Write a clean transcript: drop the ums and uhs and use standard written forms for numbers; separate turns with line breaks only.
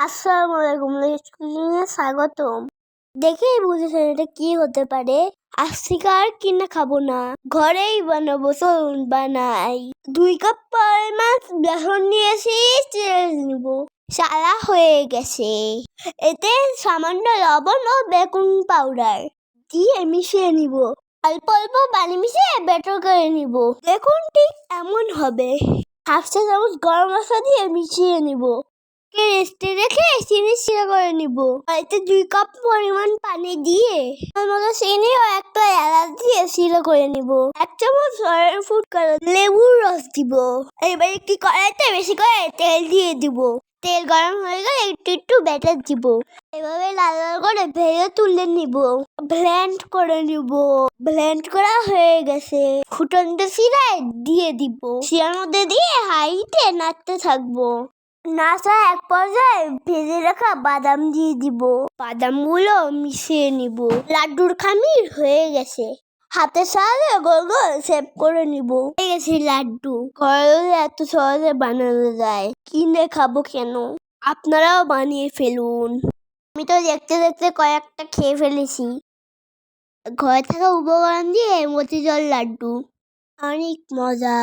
আসসালামু আলাইকুম, কুকিংয়ে স্বাগতম। দেখেই বুঝেছেন এটা কি হতে পারে। আজ থেকে আর কিনে খাবো না, ঘরেই বানাবো। চলুন বানাই। 2 কাপ পরিমাণ বেসন নিয়েছি, চেলে নিব। সারা হয়ে গেছে। এতে সামান্য লবণ ও বেকিং পাউডার দিয়ে মিশিয়ে নিব। অল্প অল্প পানি মিশিয়ে ব্যাটার করে নিব। দেখুন ঠিক এমন হবে। 1/2 চা চামচ গরম মশলা দিয়ে মিশিয়ে নিব। রেস্টে রেখে চিনি শিরা করে নিব। এতে 2 কাপ পরিমাণ পানি দিয়ে চিনি ও একটা এলাচ দিয়ে শিরা করে নিব। 1 চামচ ফুড কালার, লেবুর রস দিব। এবার একটি কড়াইতে বেশি করে তেল দিয়ে দিব। তেল গরম হয়ে গেলে একটু ব্যাটার দিব। এভাবে লাল লাল করে ভেজে তুলে নিব। ব্লেন্ড করে নিব। ব্লেন্ড করা হয়ে গেছে। ফুটন্ত শিরায় দিয়ে দিব। শিরার মধ্যে দিয়ে হাইতে নাড়তে থাকবো। নাড়ার এক পর্যায়ে ভেজে রাখা বাদাম দিয়ে দিব। বাদামগুলো মিশিয়ে নিব। লাড্ডুর খামির হয়ে গেছে। হাতের সাহায্যে গোল গোল শেপ করে নিব। হয়ে গেছে লাড্ডু। ঘরে এত সহজে বানানো যায়, কিনে খাবো কেন? আপনারাও বানিয়ে ফেলুন। আমি তো দেখতে দেখতে কয়েকটা খেয়ে ফেলেছি। ঘরে থাকা উপকরণ দিয়ে মতিঝাল লাড্ডু, অনেক মজা।